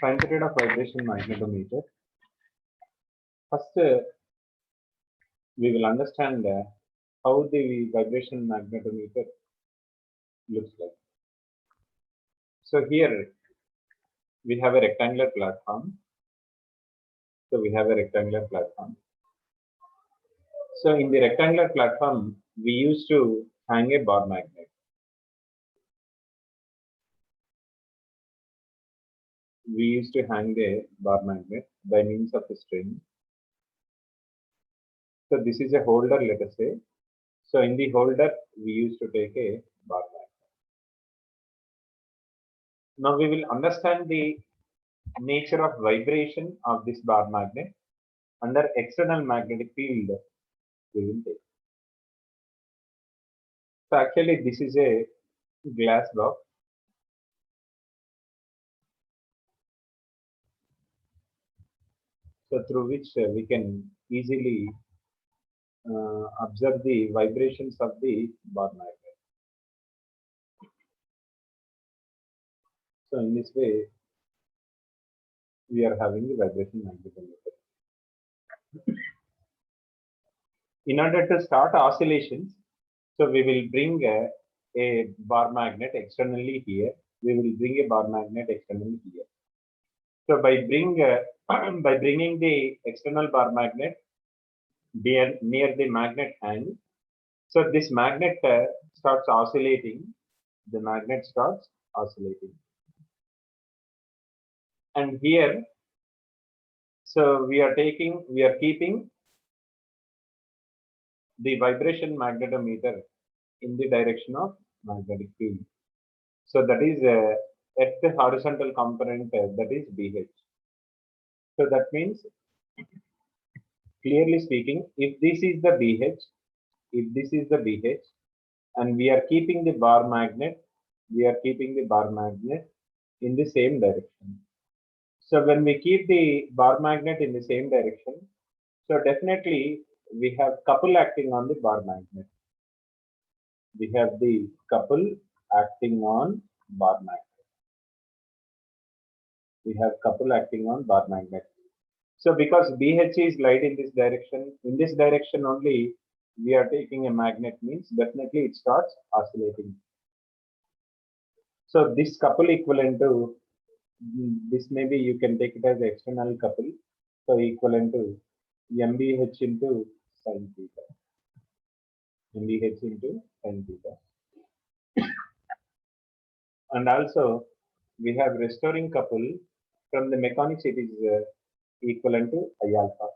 Time period of vibration magnetometer. First, we will understand how the vibration magnetometer looks like. So here we have a rectangular platform. So in the rectangular platform, we used to hang a bar magnet. We used to hang a bar magnet by means of a string. So this is a holder, let us say. So in the holder, we used to take a bar magnet. Now we will understand the nature of vibration of this bar magnet under external magnetic field. We will take. So actually, this is a glass box. So through which we can easily observe the vibrations of the bar magnet. So in this way, we are having the vibration magnetometer. In order to start oscillations, so we will bring a bar magnet externally here. We will bring a bar magnet externally here. So by bringing the external bar magnet near the magnet end, so this magnet starts oscillating. The magnet starts oscillating, and here, so we are keeping the vibration magnetometer in the direction of magnetic field. So that is at the horizontal component, that is BH. So that means, clearly speaking, if this is the BH, and we are keeping the bar magnet, in the same direction. So when we keep the bar magnet in the same direction, so definitely we have couple acting on the bar magnet. We have the couple acting on bar magnet. So because BH is light in this direction only, we are taking a magnet, means definitely it starts oscillating. So this couple equivalent to this, maybe you can take it as external couple. So equivalent to MBH into sin theta. And also we have restoring couple. From the mechanics, it is equivalent to I alpha.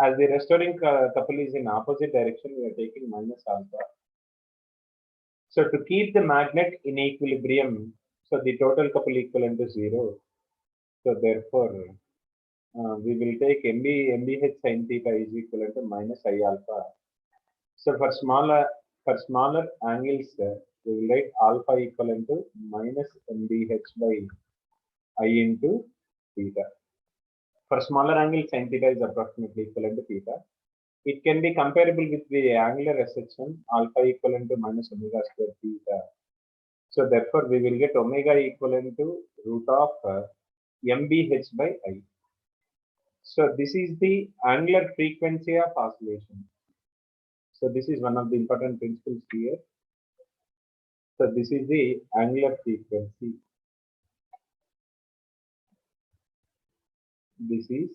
As the restoring couple is in opposite direction, we are taking minus alpha. So to keep the magnet in equilibrium, so the total couple equivalent to 0. So therefore, we will take MBH sin theta is equivalent to minus I alpha. So for smaller angles, we will write alpha equivalent to minus MBH by I into theta. For smaller angle, sin theta is approximately equivalent to theta. It can be comparable with the angular resection, alpha equivalent to minus omega square theta. So therefore, we will get omega equivalent to root of MBH by I. So this is the angular frequency of oscillation. So this is one of the important principles here. So this is the angular frequency. This is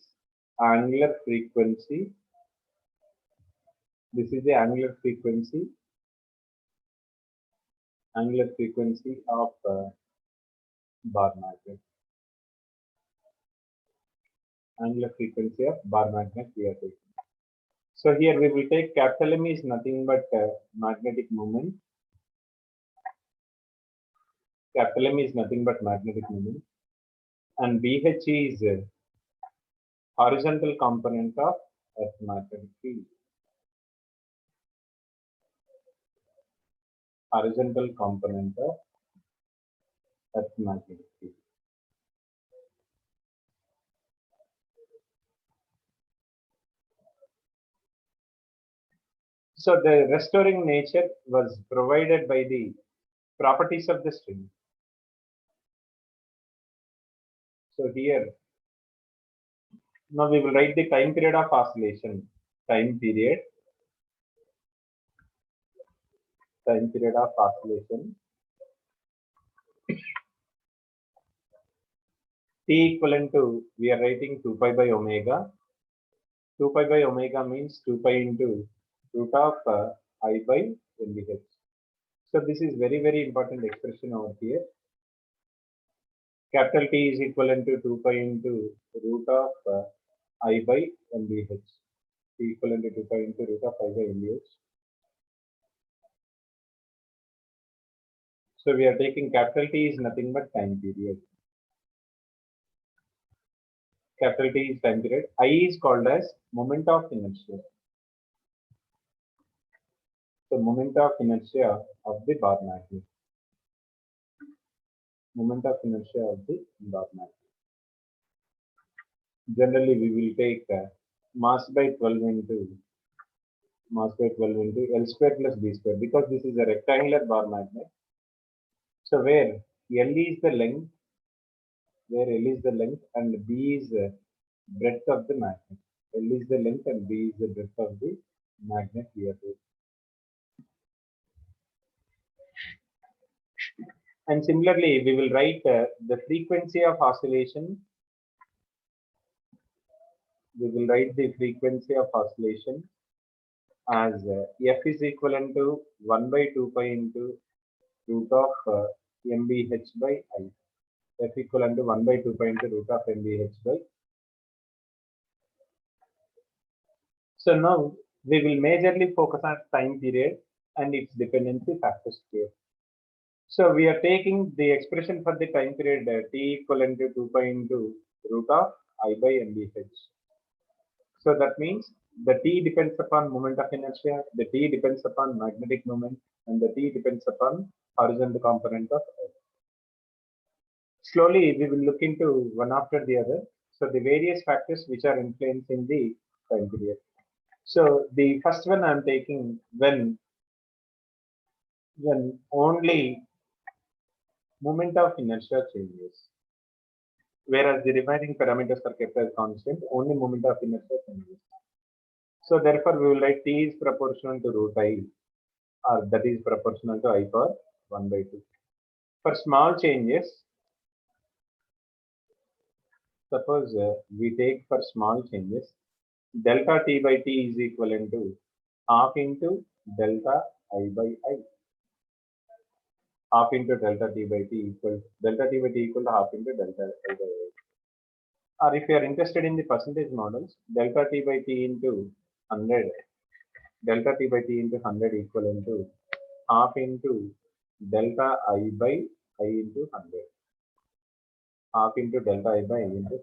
angular frequency. This is the angular frequency of bar magnet. Angular frequency of bar magnet we are taking. So here we will take capital M is nothing but magnetic moment. Capital M is nothing but magnetic moment, and BH is horizontal component of Earth magnetic field. Horizontal component of Earth magnetic field. So the restoring nature was provided by the properties of the string. So here, now we will write the time period of oscillation. Time period of oscillation T equivalent to, we are writing 2 pi by omega. 2 pi by omega means 2 pi into root of I by NBH. So this is very, very important expression over here. Capital T is equivalent to 2 pi into root of I by NBH. T equivalent to 2 pi into root of I by NBH. So we are taking capital T is nothing but time period. Capital T is time period. I is called as moment of inertia. So moment of inertia of the bar magnet. Moment of inertia of the bar magnet. Generally, we will take mass by 12 into L square plus B square, because this is a rectangular bar magnet. So where L is the length, and B is the breadth of the magnet. L is the length and B is the breadth of the magnet here. And similarly, we will write the frequency of oscillation. We will write the frequency of oscillation as F is equivalent to 1 by 2 pi into root of MBH by I. F equivalent to 1 by 2 pi into root of MBH by. So now we will majorly focus on time period and its dependency factors here. So we are taking the expression for the time period T equivalent to 2 pi into root of I by MBH. So that means the T depends upon moment of inertia, the T depends upon magnetic moment, and the T depends upon horizontal component of Earth. Slowly, we will look into one after the other. So the various factors which are influencing the time period. So the first one I'm taking when only moment of inertia changes, whereas the remaining parameters are kept as constant, only moment of inertia changes. So therefore, we will write T is proportional to root I, or that is proportional to I power 1 by 2. For small changes, suppose we take for small changes, delta T by T is equivalent to half into delta I by I. Half into delta T by T equal to half into delta I by I. Or if you are interested in the percentage models, delta T by T into 100, delta T by T into 100 equivalent to half into delta I by I into 100. Half into delta I by I into 100.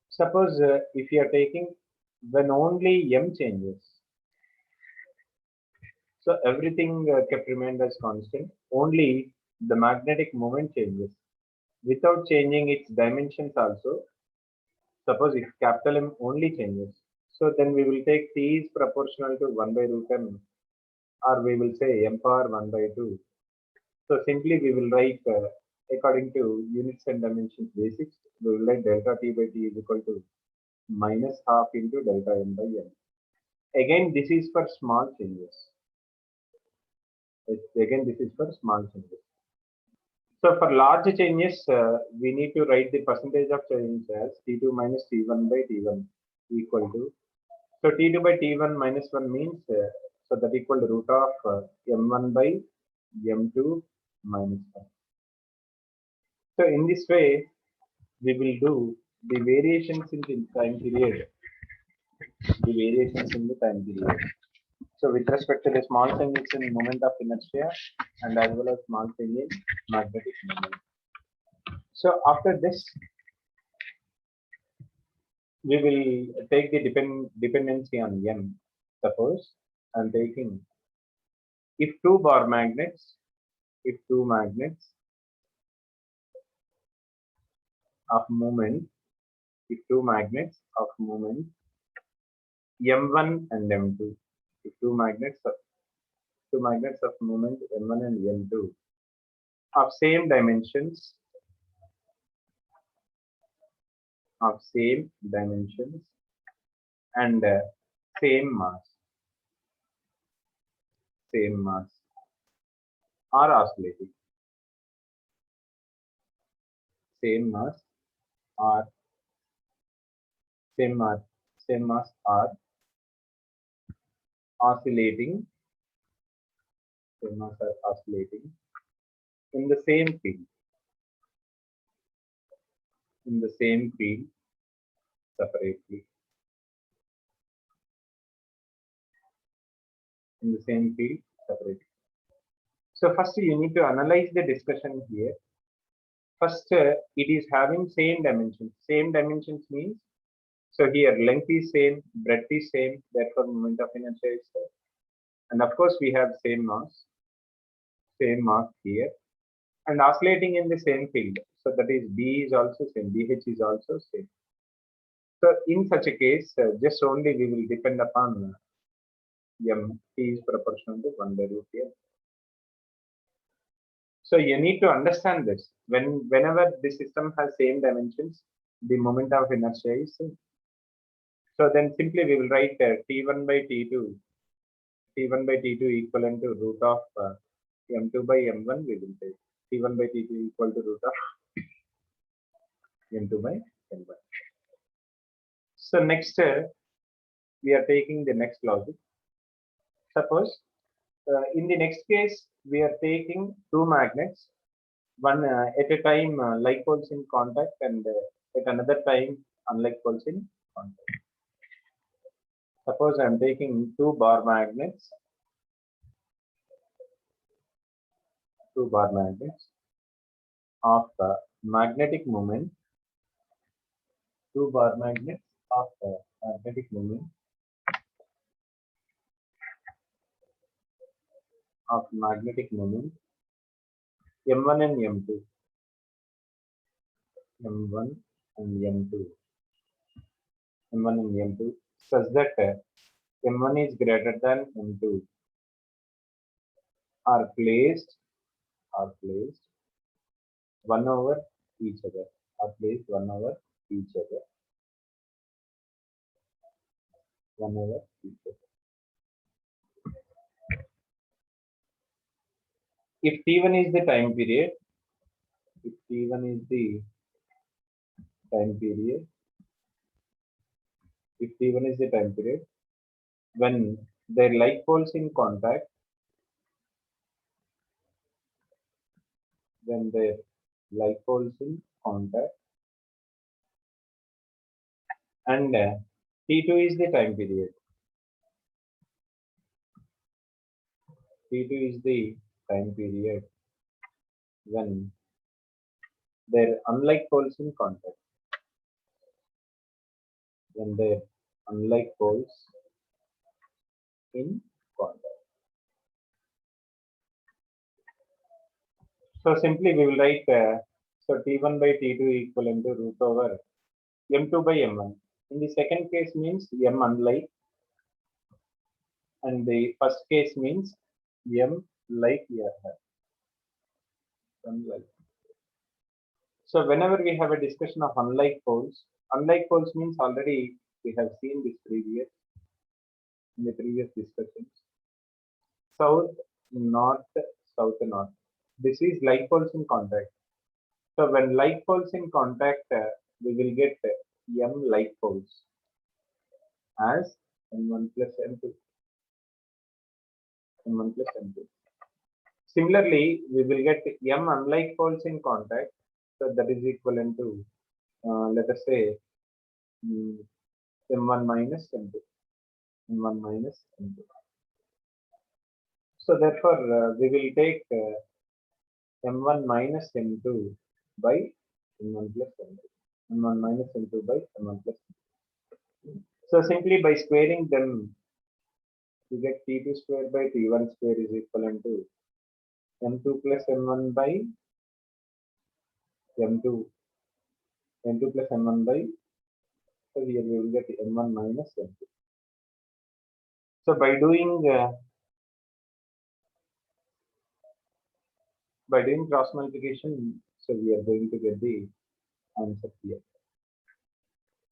Suppose if you are taking when only M changes, so everything kept remained as constant, only the magnetic moment changes without changing its dimensions also. Suppose if capital M only changes, so then we will take T is proportional to 1 by root M, or we will say M power 1 by 2. So simply we will write according to units and dimensions basics, we will write delta T by T is equal to minus half into delta M by M. Again, this is for small changes. Again, this is for small changes. So for large changes, we need to write the percentage of change as T2 minus T1 by T1 equal to. So T2 by T1 minus 1 means, so that equal to root of M1 by M2 minus 1. So in this way, we will do the variations in the time period. So with respect to the small changes in moment of inertia and as well as small change in magnetic moment. So after this, we will take the dependency on M. Suppose I'm taking if two magnets of moment, M1 and M2, if two magnets of moment M1 and M2 of same dimensions, of same dimensions and same mass are oscillating. Same mass or same mass, same mass are oscillating. Same mass are oscillating in the same field. In the same field separately. In the same field separately. So first you need to analyze the discussion here. First, it is having same dimensions. Same dimensions means, so here length is same, breadth is same, therefore moment of inertia is same. And of course we have same mass here, and oscillating in the same field. So that is B is also same, BH is also same. So in such a case, just only we will depend upon M, T is proportional to 1 by root here. So you need to understand this. Whenever the system has same dimensions, the moment of inertia is same. So then simply we will write T1 by T2, T1 by T2 equivalent to root of M2 by M1. We will take T1 by T2 equal to root of M2 by M1. So next, we are taking the next logic. Suppose in the next case, we are taking two magnets, one at a time like poles in contact, and at another time unlike poles in contact. Suppose I am taking two bar magnets of magnetic moment, two bar magnets of magnetic moment M1 and M2, M1 and M2, M1 and M2, such that M1 is greater than M2 are placed one over each other, one over each other. If T1 is the time period, when their like poles in contact, and T2 is the time period. T2 is the time period when their unlike poles in contact. When their unlike poles in contact. So simply we will write so T1 by T2 equivalent to root over M2 by M1. In the second case means M unlike, and the first case means M like here. Unlike. So whenever we have a discussion of unlike poles means already we have seen this in the previous discussions. South, north, south, north. This is like poles in contact. So when like poles in contact, we will get M like poles as M1 plus M2. Similarly, we will get M unlike poles in contact. So that is equivalent to, let us say, M1 minus M2. So therefore, we will take M1 minus M2 by M1 plus M2. M1 minus M2 by M1 plus M2. So simply by squaring them, you get T2 square by T1 square is equivalent to M2 plus M1 by M2. M2 plus M1 by, so here we will get M1 minus M2. So by doing cross multiplication, so we are going to get the answer here.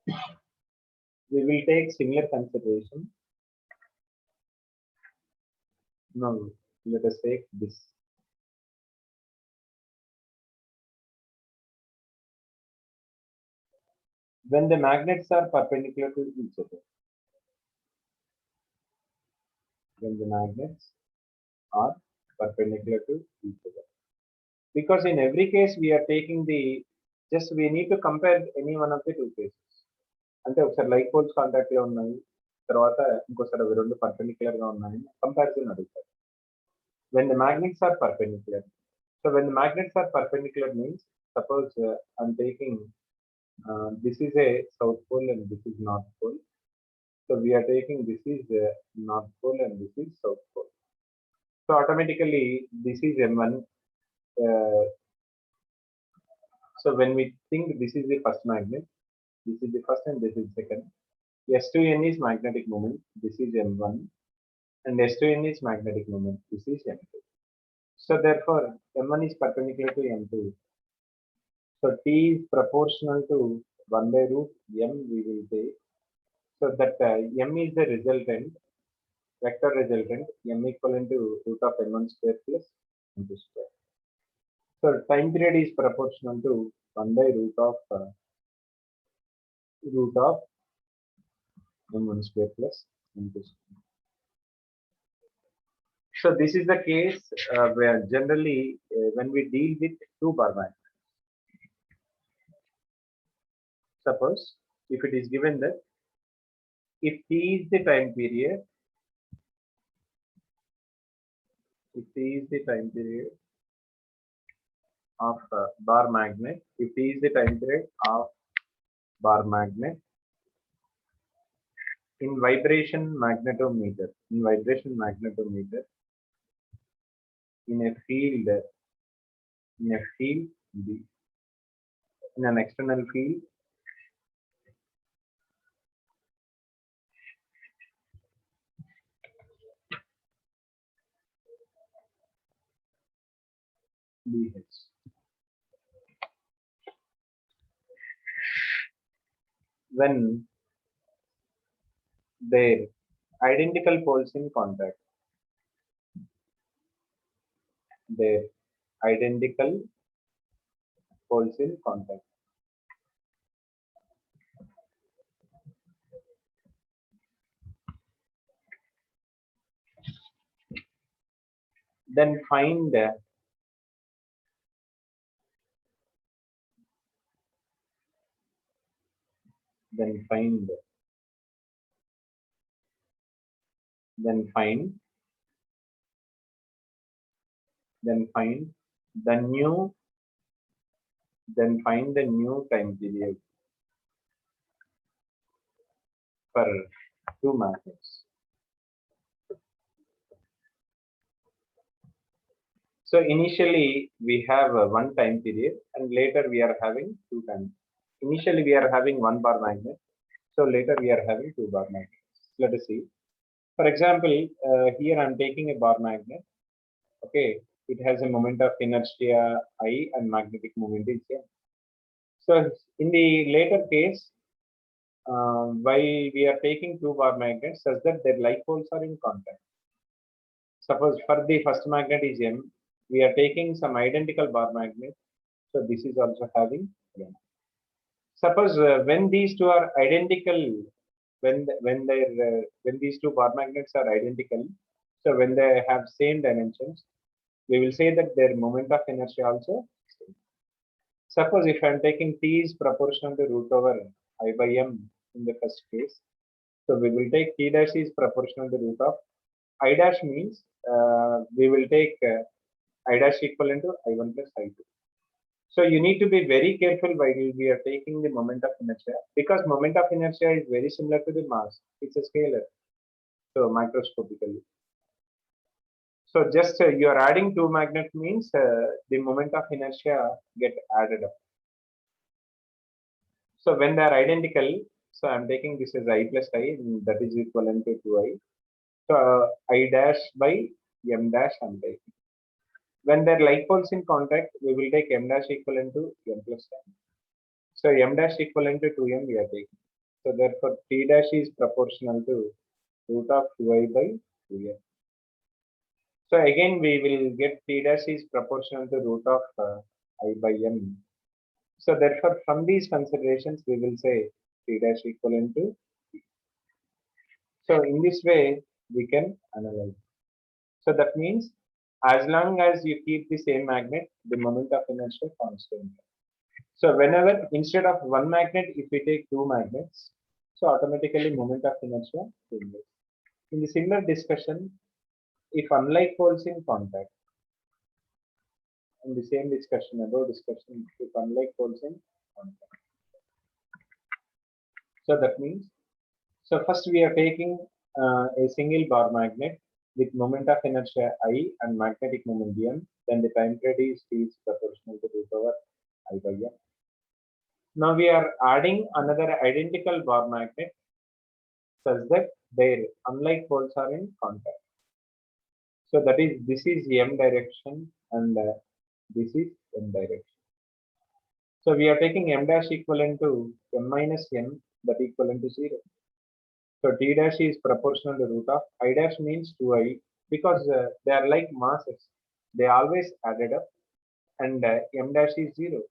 We will take similar consideration. Now, let us take this. When the magnets are perpendicular to each other. When the magnets are perpendicular to each other. Because in every case we are taking the, just we need to compare any one of the two cases. అంటే ఒకసారి like poles contact లో ఉన్నాయి, తర్వాత ఇంకోసారి అవి రెండు perpendicular గా ఉన్నాయి, కంపారిజన్ అడుగుతారు. When the magnets are perpendicular. So when the magnets are perpendicular means, suppose I'm taking this is a south pole and this is north pole. So we are taking this is north pole and this is south pole. So automatically this is M1. So when we think this is the first magnet, this is the first and this is second. S2n is magnetic moment, this is M1, and S2n is magnetic moment, this is M2. So therefore M1 is perpendicular to M2. So T is proportional to 1 by root M we will take. So that M is the resultant, vector resultant, M equivalent to root of N1 square plus N2 square. So time period is proportional to 1 by root of M1 square plus N2 square. So this is the case where generally when we deal with two bar magnets. Suppose if it is given that if T is the time period, if T is the time period of bar magnet, if T is the time period of bar magnet in vibration magnetometer, in a field B, in an external field BH. When their identical poles in contact, their identical poles in contact. Then find the new time period for two magnets. So initially we have one time period and later we are having two times. Initially we are having one bar magnet, so later we are having two bar magnets. Let us see. For example, here I am taking a bar magnet. Okay, it has a moment of inertia I and magnetic moment is M. So in the later case, while we are taking two bar magnets such that their like poles are in contact. Suppose for the first magnet is M, we are taking some identical bar magnet, so this is also having M. Suppose when these two are identical, when these two bar magnets are identical, so when they have same dimensions, we will say that their moment of inertia also same. Suppose if I am taking T is proportional to root over I by M in the first case, so we will take T dash is proportional to root of I dash means we will take I dash equivalent to I1 plus I2. So you need to be very careful while we are taking the moment of inertia, because moment of inertia is very similar to the mass. It's a scalar, so microscopically. So just you are adding two magnets means the moment of inertia get added up. So when they are identical, so I'm taking this as I plus I, that is equivalent to 2I. So I dash by M dash I'm taking. When they're like poles in contact, we will take M dash equivalent to M plus M. So M dash equivalent to 2M we are taking. So therefore T dash is proportional to root of 2I by 2n. So again we will get T dash is proportional to root of I by n. So therefore from these considerations we will say T dash equivalent to T. So in this way we can analyze. So that means as long as you keep the same magnet, the moment of inertia constant. So whenever instead of one magnet, if we take two magnets, so automatically moment of inertia changes. In the similar discussion, if unlike poles in contact, in the same discussion, if unlike poles in contact. So that means, so first we are taking a single bar magnet with moment of inertia I and magnetic moment M, then the time period is proportional to root over I by M. Now we are adding another identical bar magnet such that their unlike poles are in contact. So that is, this is M direction and this is M direction. So we are taking M dash equivalent to M minus N, that equivalent to 0. So T dash is proportional to root of I dash means 2I because they are like masses. They always added up and M dash is 0.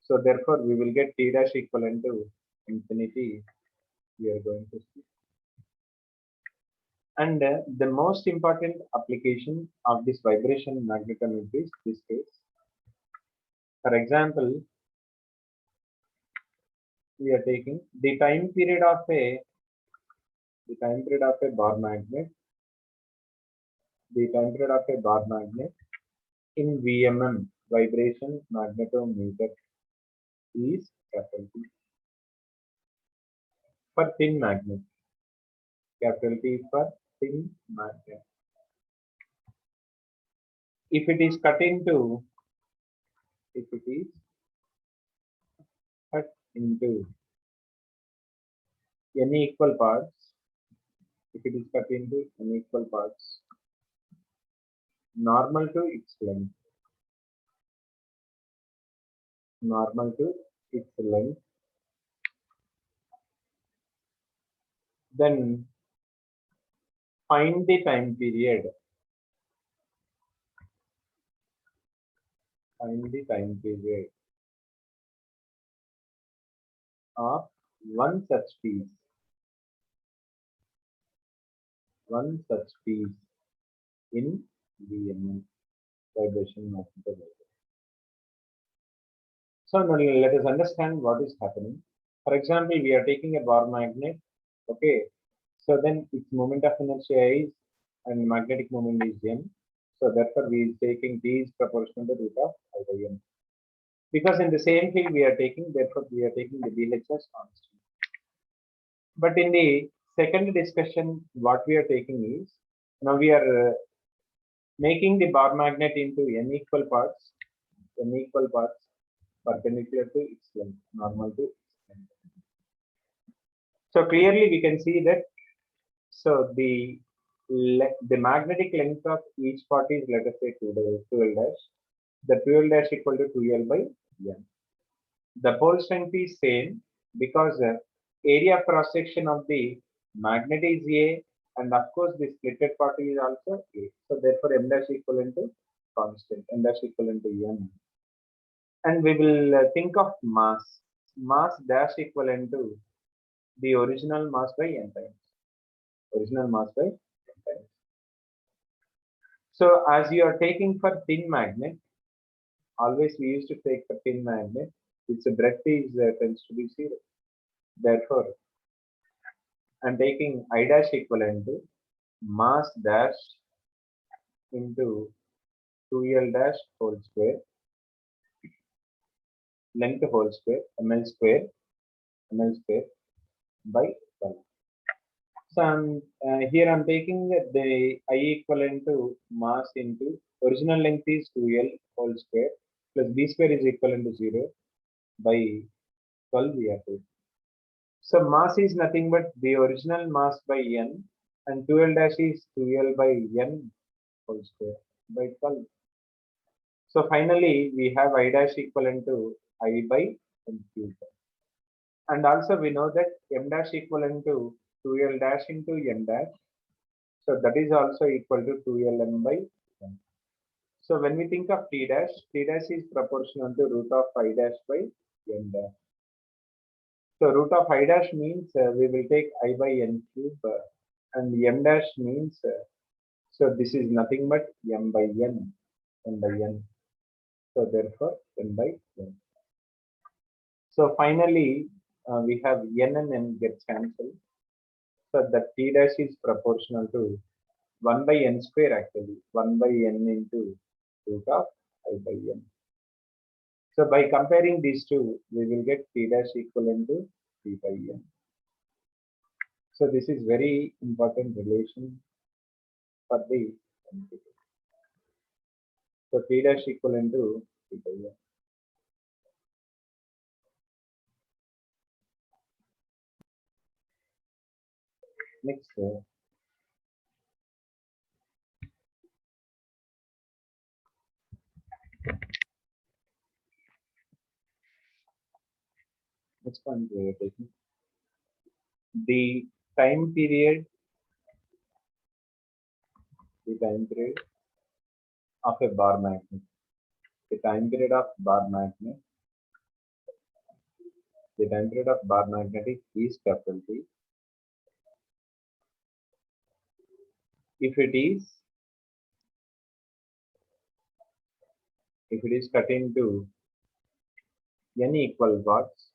So therefore we will get T dash equivalent to infinity. We are going to see. And the most important application of this vibration magnetometer is this case. For example, we are taking the time period of a bar magnet, in VMM vibration magnetometer is capital T. For thin magnet, capital T for thin magnet. If it is cut into n equal parts, normal to its length, then find the time period of one such piece in VMM vibration magnetometer. So now let us understand what is happening. For example, we are taking a bar magnet. Okay, so then its moment of inertia is and magnetic moment is m. So therefore, we are taking d is proportional to root of I by m. Because in the same field we are taking, therefore we are taking the BH as constant. But in the second discussion, what we are taking is now we are making the bar magnet into n equal parts perpendicular to its length, normal to its length. So clearly we can see that the magnetic length of each part is, let us say, 2L dash. The 2L dash equal to 2L by n. The pole strength is same because the area cross section of the magnet is A, and of course the splitted part is also A. So therefore m dash equivalent to constant, m dash equivalent to n. And we will think of mass dash equivalent to the original mass by n times. So as you are taking for thin magnet, always we used to take for thin magnet, its breadth is tends to be 0. Therefore, I'm taking I dash equivalent to mass dash into 2L dash whole square, length whole square, ml square by 12. So here I'm taking the I equivalent to mass into original length is 2L whole square plus B square is equivalent to 0 by 12 we are taking. So mass is nothing but the original mass by n, and 2L dash is 2L by n whole square by 12. So finally we have I dash equivalent to I by n cube. And also we know that m dash equivalent to 2l dash into n dash. So that is also equal to 2lm by n. So when we think of t dash is proportional to root of I dash by n dash. So root of I dash means we will take I by n cube and m dash means so this is nothing but m by n. So therefore n by n. So finally we have n and n gets cancelled. So that t dash is proportional to 1 by n square actually 1 by n into root of I by n. So by comparing these two, we will get t dash equivalent to t by n. So this is very important relation for the MCQ. So t dash equivalent to t by n. Next, next one we are taking the time period, of a bar magnet. The time period of bar magnet. The time period of bar magnet is capital T. If it is cut into n equal parts,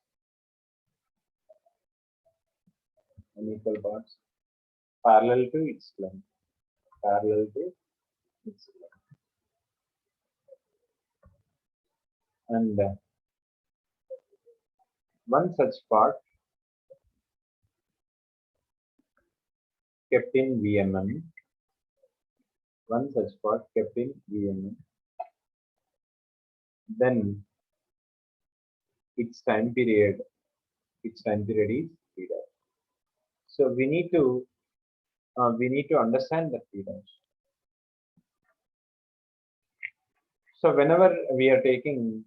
parallel to its length, and one such part kept in VMM, then its time period is T dash. So we need to understand the T dash. So whenever we are taking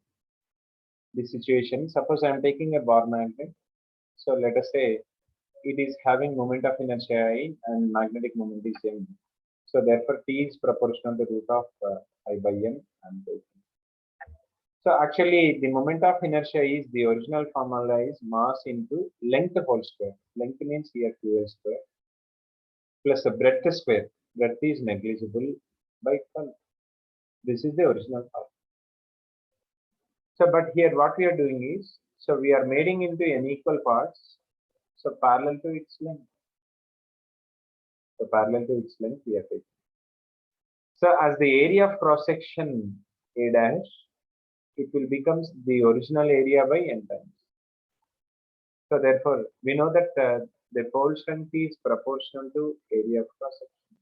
the situation, suppose I am taking a bar magnet. So let us say it is having moment of inertia I and magnetic moment is m. So therefore T is proportional to root of I by m. So actually the moment of inertia is the original formula is mass into length whole square. Length means here 2l square plus the breadth square. Breadth is negligible by 12. This is the original formula. So but here what we are doing is, so we are making into n equal parts. So parallel to its length. We are taking. So as the area of cross section A dash, it will becomes the original area by n times. So therefore, we know that the pole strength is proportional to area of cross section.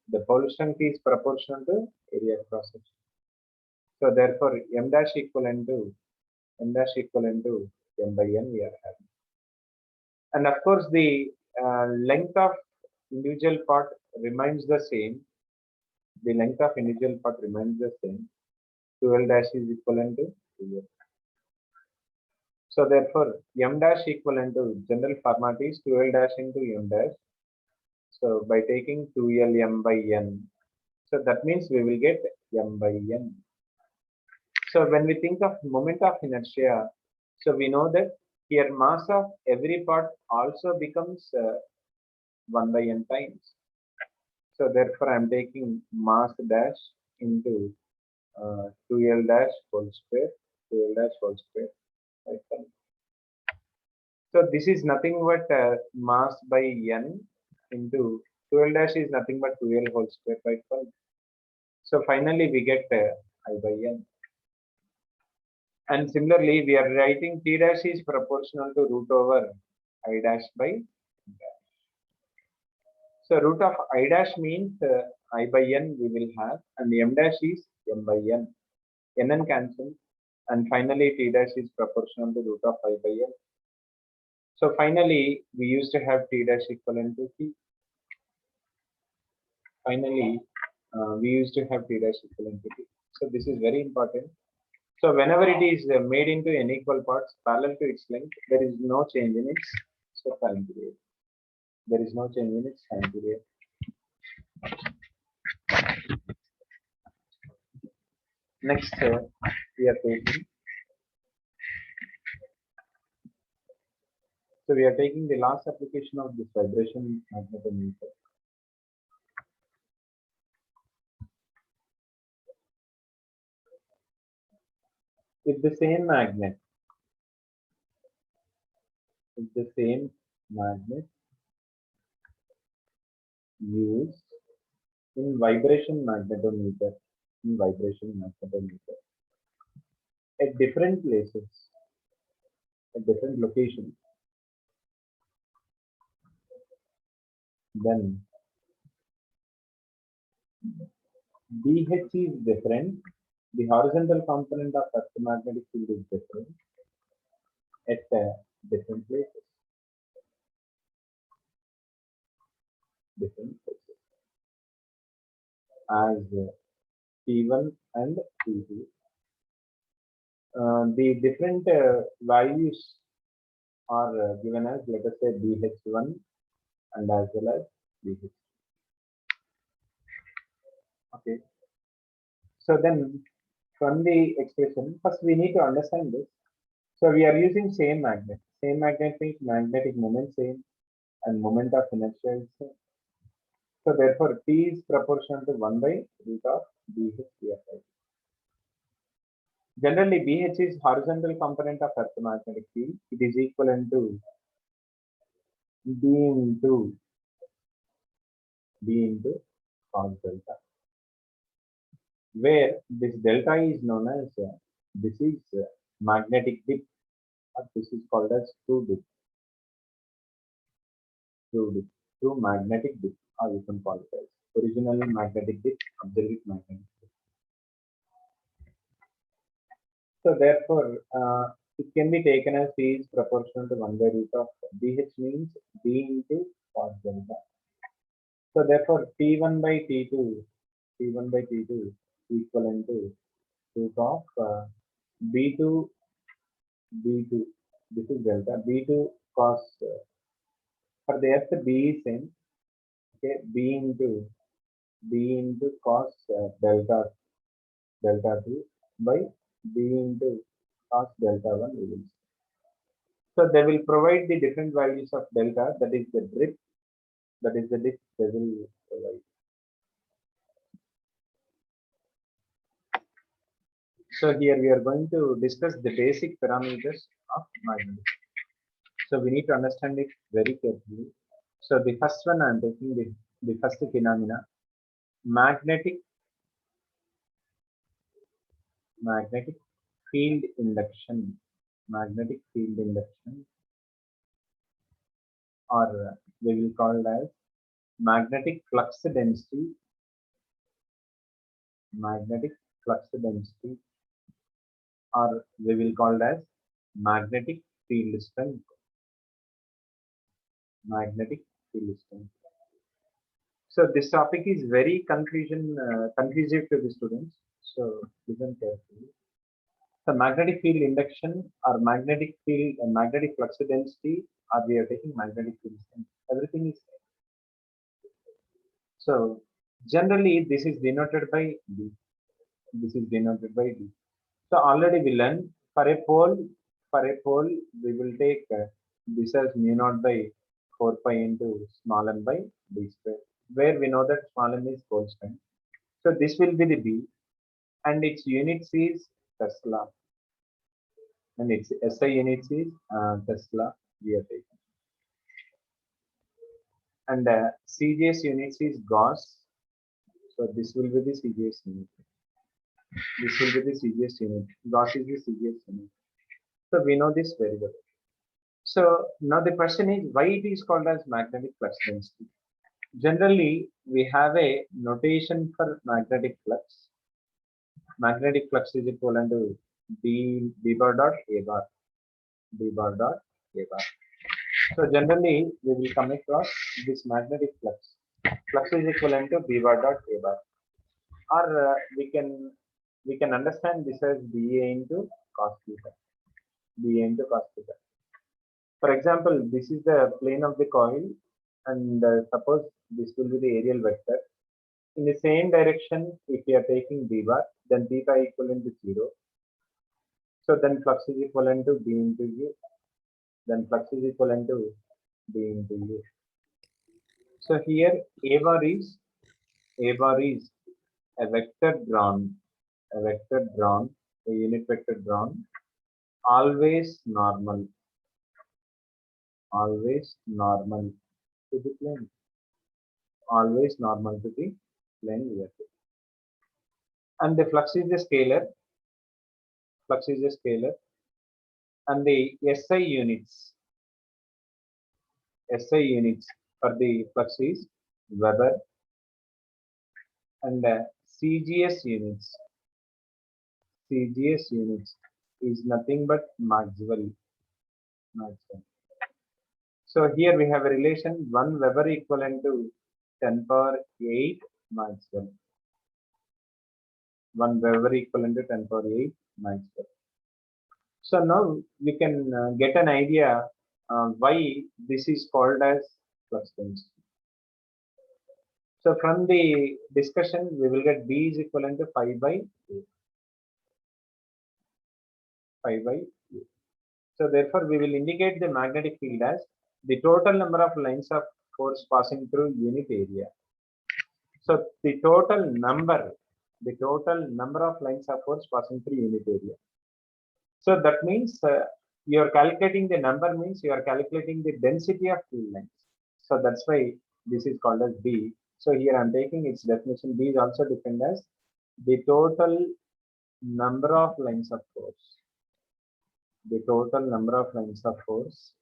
The pole strength is proportional to area of cross section. So therefore, m dash equivalent to m by n we are having. And of course, the length of individual part remains the same. The length of individual part remains the same. 2l dash is equivalent to 2l. So therefore, m dash equivalent to general format is 2l dash into m dash. So by taking 2l m by n, so that means we will get m by n. So when we think of moment of inertia, so we know that here mass of every part also becomes 1 by n times. So therefore, I am taking mass dash into 2l dash whole square, 2l dash whole square. Right? So this is nothing but mass by n into 2l dash is nothing but 2l whole square by 12. So finally we get I by n. And similarly, we are writing t dash is proportional to root over I dash by n dash. So root of I dash means I by n we will have, and m dash is m by n. N cancel, and finally t dash is proportional to root of I by n. So finally, we used to have t dash equivalent to t. Finally, we used to have t dash equivalent to t. So this is very important. So whenever it is made into unequal parts parallel to its length, there is no change in its time period. There is no change in its time period. Next, we are taking. So we are taking the last application of this vibration magnetometer. If the same magnet, used in vibration magnetometer, at different places, at different locations, then BH is different. The horizontal component of electromagnetic field is different at different places. As T1 and T2. The different values are given as, let us say, BH1 and as well as BH. Okay. So then from the expression, first we need to understand this. So we are using same magnet. Same magnet means magnetic moment same and moment of inertia is same. So therefore T is proportional to 1 by root of BH. Generally BH is horizontal component of electromagnetic field. It is equivalent to B into cos delta, where this delta is known as this is magnetic dip, or this is called as true dip, true magnetic dip, or you can call it as original magnetic dip, observed magnetic dip. So therefore, it can be taken as T is proportional to 1 by root of BH means B into cos delta. So therefore, T1 by T2 equivalent to root of B2, this is delta, B2 cos, for the earth B is same, okay, B into cos delta 2 by B into cos delta 1 we will see. So they will provide the different values of delta, that is the dip they will provide. So here we are going to discuss the basic parameters of magnetic. So we need to understand it very carefully. So the first one I am taking the first phenomena, magnetic field induction, or we will call it as magnetic flux density, or we will call it as magnetic field strength. So this topic is very confusing to the students. So listen carefully. So magnetic field induction or magnetic flux density, or we are taking magnetic field strength. Everything is same. So generally this is denoted by D. So already we learned for a pole we will take this as mu naught by 4 pi into small m by d square, where we know that small m is pole strength. So this will be the B, and its units is Tesla, and its SI units is Tesla we are taking, and CGS units is Gauss. So this will be the CGS unit. Gauss is the CGS unit. So we know this very well. So now the question is why it is called as magnetic flux density. Generally, we have a notation for magnetic flux. Magnetic flux is equivalent to B bar dot A bar. So generally, we will come across this magnetic flux. Flux is equivalent to B bar dot A bar. Or we can we can understand this as dA into cos theta. dA into cos theta. For example, this is the plane of the coil, and suppose this will be the aerial vector. In the same direction, if we are taking b bar, then theta equivalent to 0. So then flux is equivalent to B into U. Then flux is equivalent to B into U. So here A bar is a vector drawn, a unit vector drawn, always normal to the plane, always normal to the plane here. And the flux is a scalar, and the SI units for the flux is Weber, and CGS units is nothing but Maxwell. So here we have a relation 1 Weber equivalent to 10 power 8 Maxwell. 1 Weber equivalent to 10 power 8 Maxwell. So now you can get an idea why this is called as flux density. So from the discussion, we will get B is equivalent to 5 by 8. 5 by 8. So therefore, we will indicate the magnetic field as the total number of lines of force passing through unit area. So the total number of lines of force passing through unit area. So that means you are calculating the number, means you are calculating the density of field lines. So that's why this is called as B. So here I am taking its definition. B is also defined as the total number of lines of force. The total number of lines of force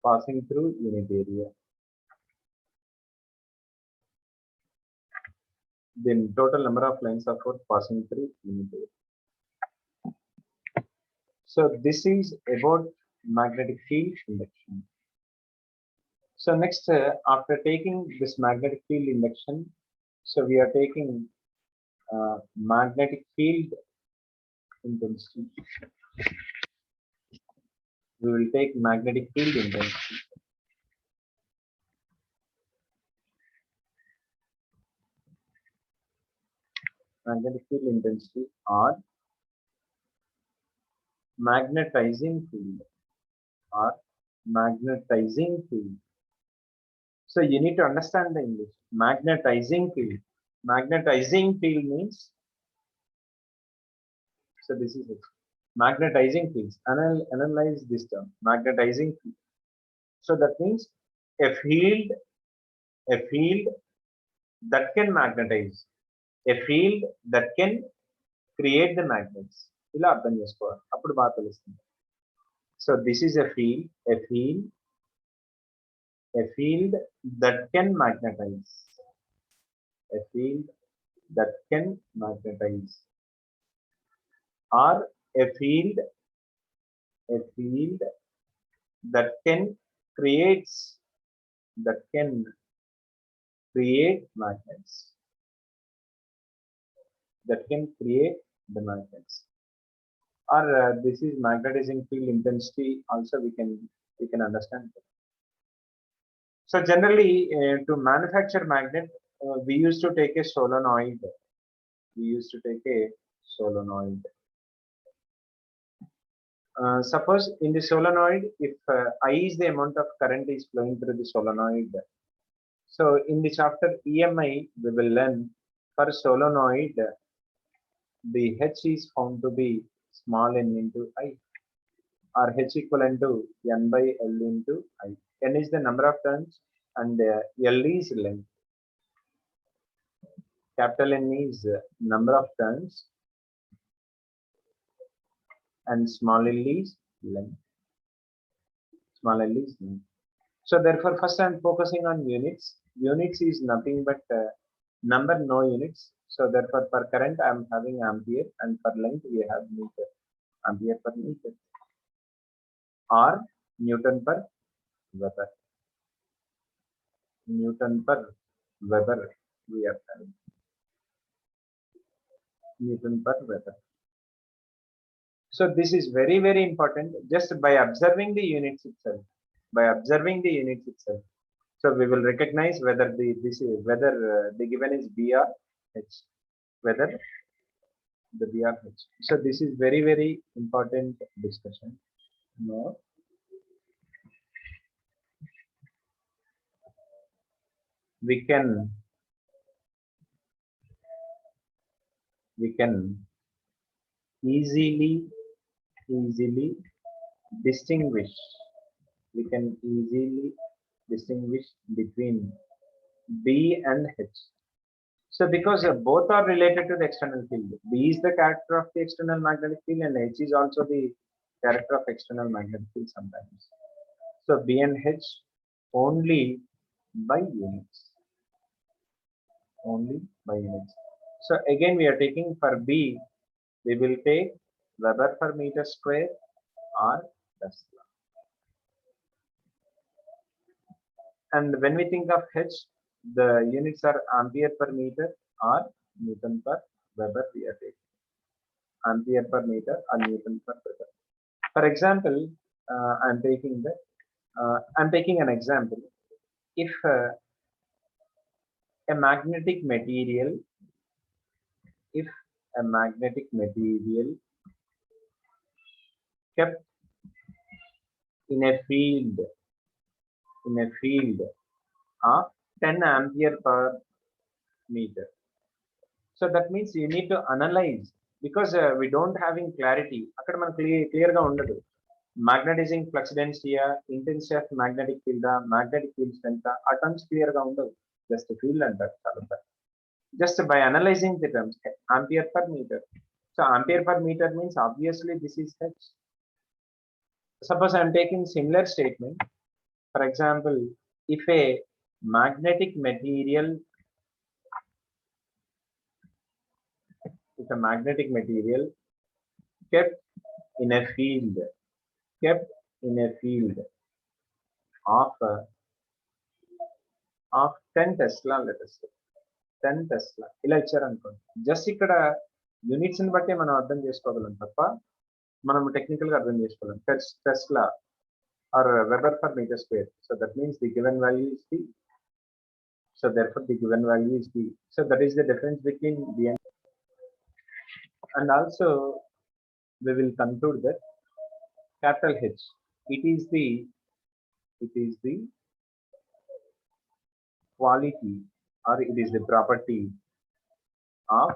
passing through unit area. The total number of lines of force passing through unit area. So this is about magnetic field induction. So next, after taking this magnetic field induction, so we are taking magnetic field intensity. We will take magnetic field intensity. Magnetic field intensity or magnetizing field So you need to understand the English. Magnetizing field. Magnetizing field means, so this is it. Magnetizing fields. Analyze this term. Magnetizing field. So that means a field that can magnetize, a field that can create the magnets. So this is a field that can magnetize, or a field that can create magnets, the magnets. Or this is magnetizing field intensity. Also, we can understand that. So generally, to manufacture magnet, we used to take a solenoid. Suppose in the solenoid, if I is the amount of current is flowing through the solenoid. So in the chapter EMI, we will learn for solenoid, the H is found to be small n into I, or H equivalent to N by L into I. N is the number of turns and L is length. Capital N is number of turns and small l is length. So therefore, first I am focusing on units. Units is nothing but number, no units. So therefore, for current I am having ampere, and for length we have meter, ampere per meter, or Newton per Weber. We are having. Newton per Weber. So this is very, very important. Just by observing the units itself, so we will recognize whether the given is B or H, whether the B or H. So this is very, very important discussion. Now we can easily distinguish. We can easily distinguish between B and H. So because both are related to the external field, B is the character of the external magnetic field and H is also the character of external magnetic field sometimes. So B and H only by units. Only by units. So again we are taking for B, we will take Weber per meter square or Tesla. And when we think of H, the units are ampere per meter or Newton per Weber we are taking. Ampere per meter or Newton per Weber. For example, I'm taking an example. If a magnetic material, kept in a field of 10 ampere per meter. So that means you need to analyze because we don't having clarity. అక్కడ మనకు clear గా ఉండదు. Magnetizing flux density, intensity of magnetic field, magnetic field strength, ఆ terms clear గా ఉండవు. Just field అంటారు చాలా. Just by analyzing the terms, ampere per meter. So ampere per meter means obviously this is H. Suppose I am taking similar statement. For example, if a magnetic material kept in a field of 10 Tesla, let us say 10 Tesla ఇలా ఇచ్చారు అనుకోండి. Just ఇక్కడ units ని బట్టి మనం అర్థం చేసుకోగలం తప్ప మనం టెక్నికల్ గా అర్థం చేసుకోలేం. Tesla or Weber per meter square. So that means the given value is B. So therefore the given value is B. So that is the difference between B and also we will conclude that capital H, it is the quality or it is the property of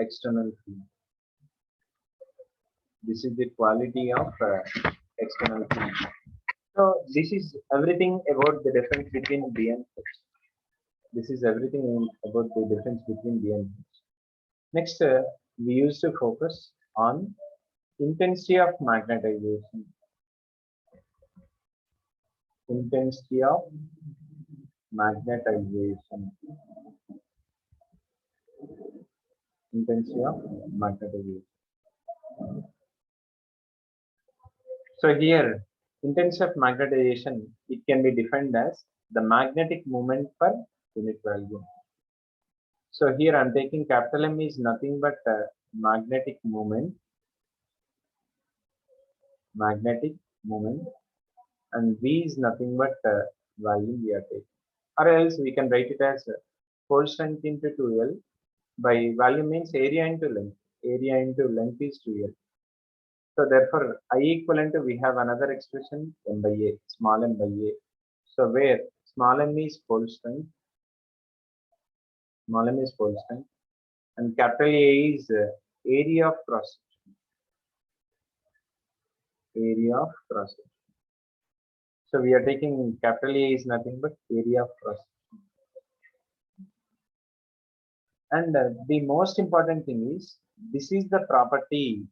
external field. This is the quality of external field. So this is everything about the difference between B and H. This is everything about the difference between B and H. Next, we used to focus on intensity of magnetization. Intensity of magnetization. Intensity of magnetization. So here, intensity of magnetization, it can be defined as the magnetic moment per unit value. So here I'm taking capital M is nothing but magnetic moment, and V is nothing but value we are taking. Or else we can write it as pole strength into 2L by value means area into length. Area into length is 2L. So therefore I equivalent to, we have another expression M by A, small m by A. So where small m is pole strength, and capital A is area of cross section. So we are taking capital A is nothing but area of cross section. And the most important thing is, this is the property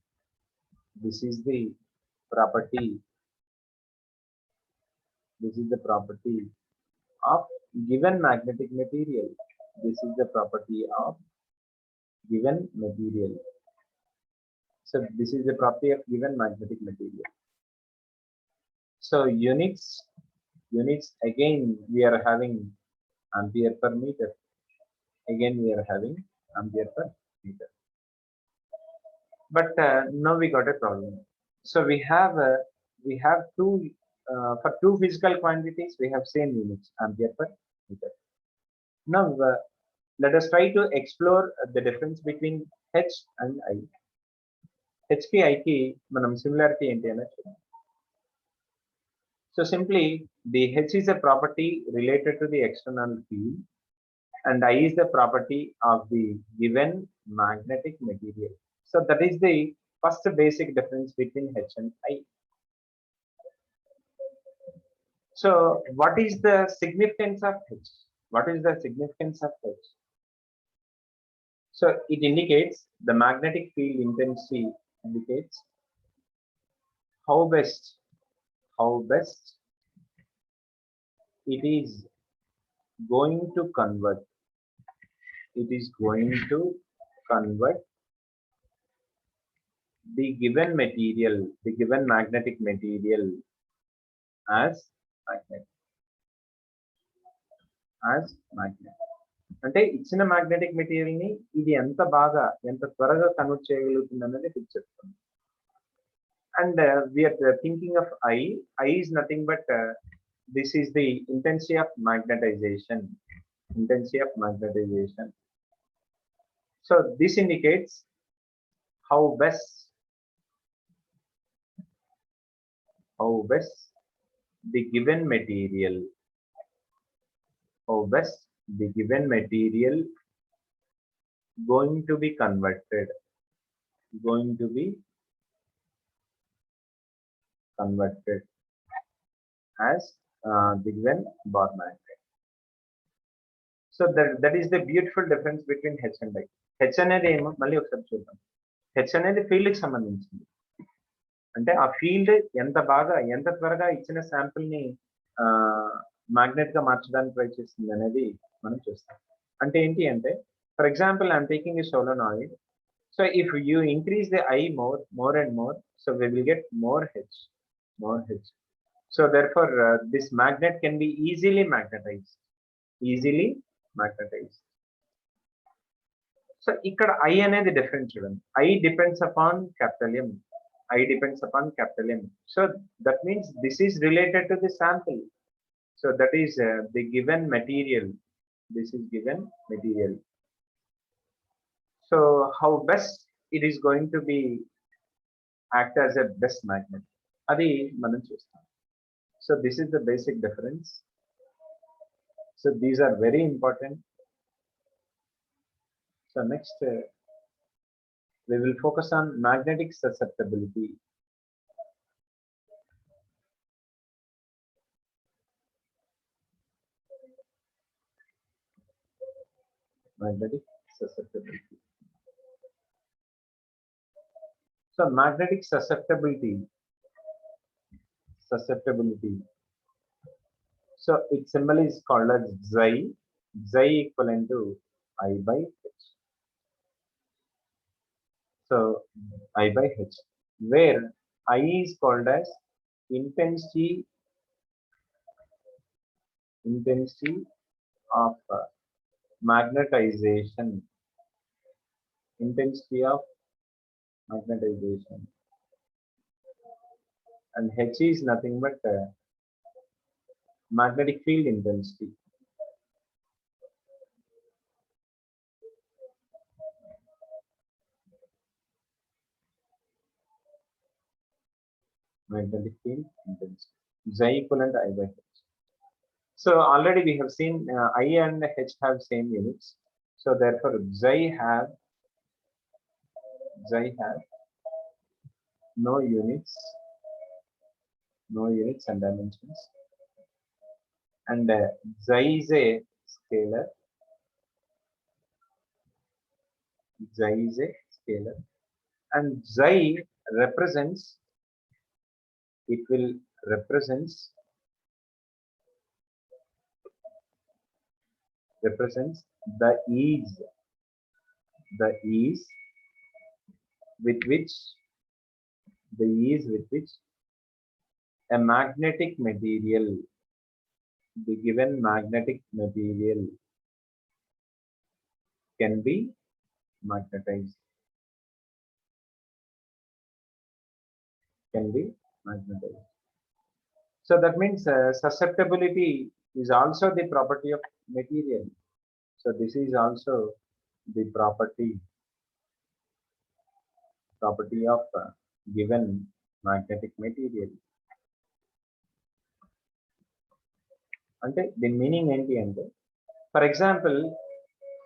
of given magnetic material. This is the property of given material. So this is the property of given magnetic material. So units again we are having ampere per meter. But now we got a problem. So we have two for two physical quantities we have same units ampere per meter. Now let us try to explore the difference between H and I. H ki I ki manam similarity enti ana chudam. So simply the H is a property related to the external field and I is the property of the given magnetic material. So that is the first basic difference between H and I. So what is the significance of H? What is the significance of H? So it indicates the magnetic field intensity indicates how best it is going to convert. It is going to convert the given material, the given magnetic material as magnet. As magnet. అంటే ఇచ్చిన magnetic material ని ఇది ఎంత బాగా ఎంత త్వరగా convert చేయగలుగుతుంది అన్నది ఇది చెప్తుంది. And we are thinking of I is nothing but this is the intensity of magnetization. Intensity of magnetization. So this indicates how best the given material, how best the given material going to be converted as the given bar magnet. So that is the beautiful difference between H and I. H అనేది ఏమో మళ్ళీ ఒకసారి చూద్దాం. H అనేది field కి సంబంధించింది. అంటే ఆ ఫీల్డ్ ఎంత బాగా ఎంత త్వరగా ఇచ్చిన శాంపిల్ ని మ్యాగ్నెట్ గా మార్చడానికి ట్రై చేస్తుంది అనేది మనం చూస్తాం. అంటే ఏంటి అంటే for example I'm taking a solenoid. So if you increase the I more and more, so we will get more H. So therefore this magnet can be easily magnetized. So ఇక్కడ I అనేది different చూడండి. I depends upon capital M. So that means this is related to the sample. So that is the given material. This is given material. So how best it is going to be act as a best magnet. Adi మనం చూస్తాం. So this is the basic difference. So these are very important. So next we will focus on magnetic susceptibility. Magnetic susceptibility. So magnetic susceptibility. So its symbol is called as Xi. Xi equivalent to I by H. So I by H, where I is called as intensity of magnetization. And H is nothing but magnetic field intensity. Magnetic field intensity. Xi equivalent I by H. So already we have seen I and H have same units. So therefore Xi have no units and dimensions. And Xi is a scalar. And Xi represents the ease with which a magnetic material, the given magnetic material can be magnetized. can be magnetized. So that means susceptibility is also the property of material. So this is also the property of given magnetic material. అంటే దీని meaning ఏంటి అంటే, for example,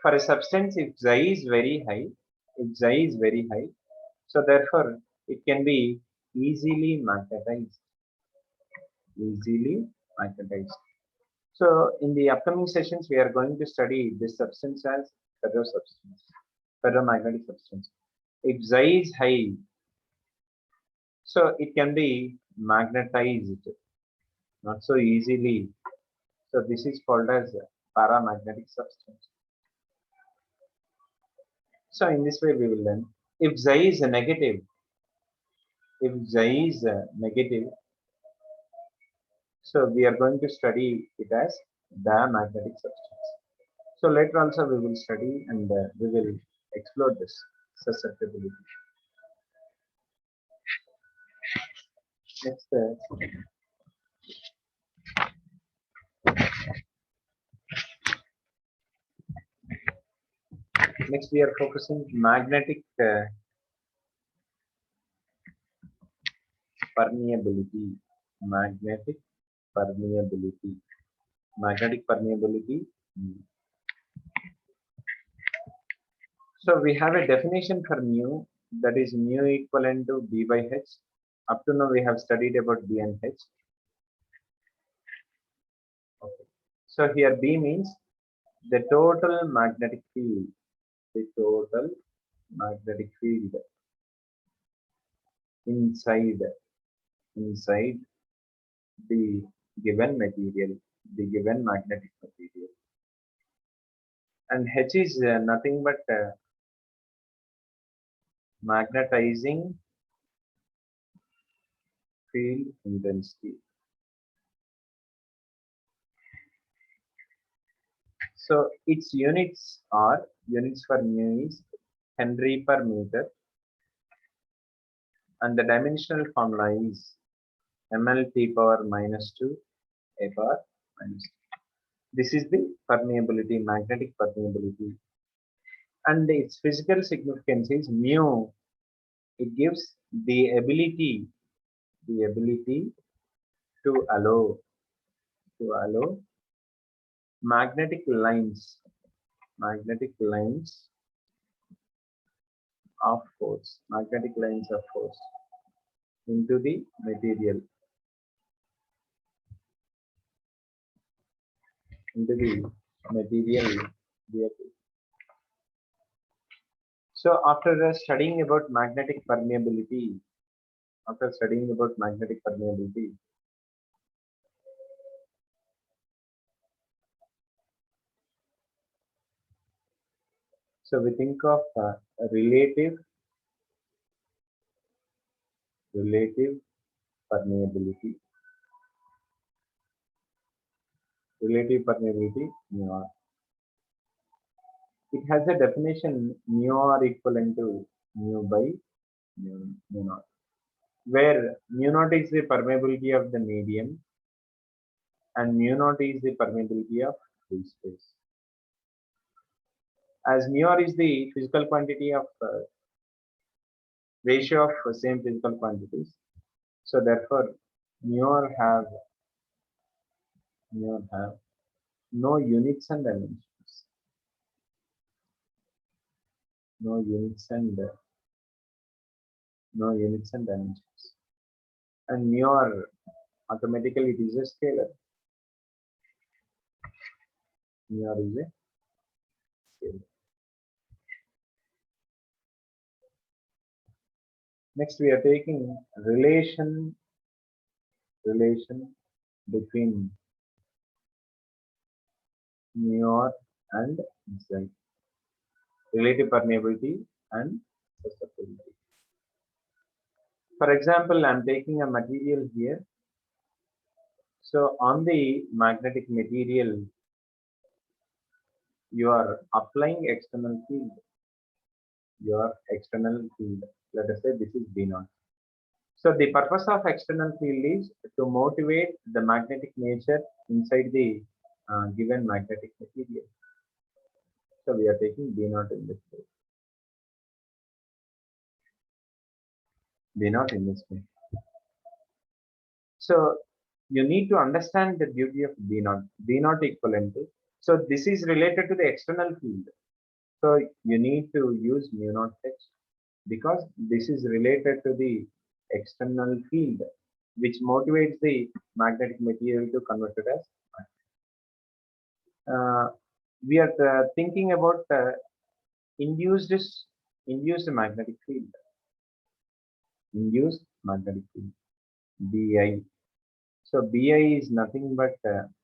for a substance, if Xi is very high, so therefore it can be easily magnetized. So in the upcoming sessions, we are going to study this substance as ferromagnetic substance. If Xi is high, so it can be magnetized, not so easily. So this is called as paramagnetic substance. So in this way we will learn. If Xi is negative, so we are going to study it as diamagnetic substance. So later also we will study and we will explore this susceptibility. Next we are focusing magnetic permeability. Magnetic permeability. So we have a definition for mu, that is mu equivalent to B by H. Up to now we have studied about B and H. Okay. So here B means the total magnetic field. Inside the given material, the given magnetic material. And H is nothing but magnetizing field intensity. So its units for mu is Henry per meter, and the dimensional formula is ml t power minus 2 a power minus 2. This is the permeability, magnetic permeability, and its physical significance is mu. It gives the ability to allow magnetic lines of force into the material, vehicle. So after studying about magnetic permeability, so we think of relative permeability. Mu r. It has a definition mu r equivalent to mu by mu naught, where mu naught is the permeability of the medium and mu naught is the permeability of free space. As mu r is the physical quantity of ratio of same physical quantities, so therefore mu r have no units and dimensions. And mu r automatically it is a scalar. Next we are taking relation between mu r and Xi. Relative permeability and susceptibility. For example, I am taking a material here. So on the magnetic material, you are applying external field. Let us say this is B naught. So the purpose of external field is to motivate the magnetic nature inside the given magnetic material. So we are taking B naught in this way. B naught in this way. So you need to understand the duty of B naught. B naught equivalent to. So this is related to the external field. So you need to use mu naught H because this is related to the external field, which motivates the magnetic material to convert it as. We are thinking about induced induced magnetic field. Induced magnetic field. BI. So BI is nothing but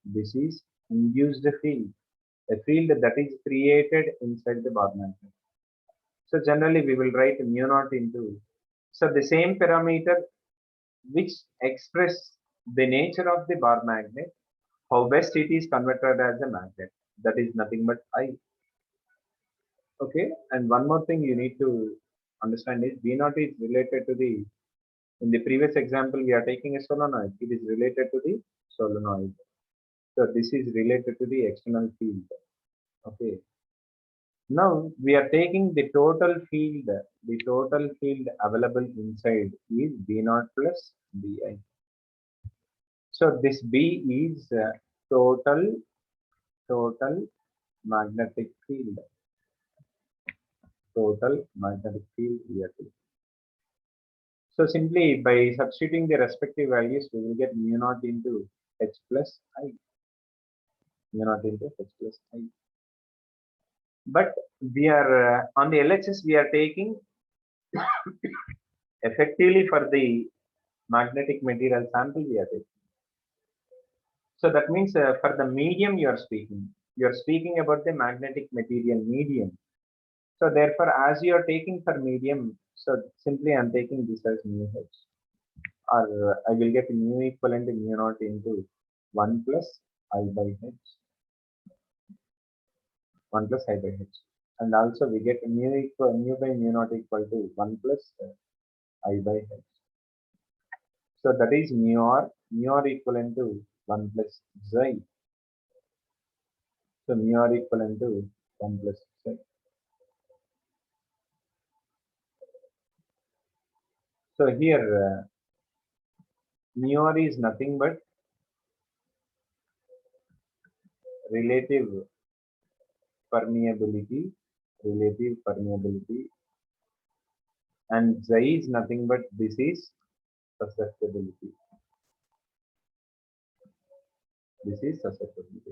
this is induced field, a field that is created inside the bar magnet. So generally we will write mu naught into, so the same parameter which express the nature of the bar magnet, how best it is converted as a magnet. That is nothing but I. Okay, and one more thing you need to understand is B naught is related to the, in the previous example we are taking a solenoid, it is related to the solenoid. So this is related to the external field. Okay. Now we are taking the total field available inside is B naught plus Bi. So this B is total magnetic field. Total magnetic field here. So simply by substituting the respective values, we will get mu naught into H plus I. Mu naught into H plus I. But we are on the LHS, we are taking effectively for the magnetic material sample we are taking. So that means for the medium you are speaking about the magnetic material medium. So therefore, as you are taking for medium, so simply I am taking this as mu H, or I will get mu equivalent to mu naught into 1 plus I by H. 1 plus I by H. And also we get mu by mu naught equal to 1 plus I by H. So that is mu r equivalent to 1 plus xi. So mu r equivalent to 1 plus xi. So here mu r is nothing but relative permeability, and xi is nothing but this is susceptibility. This is susceptibility.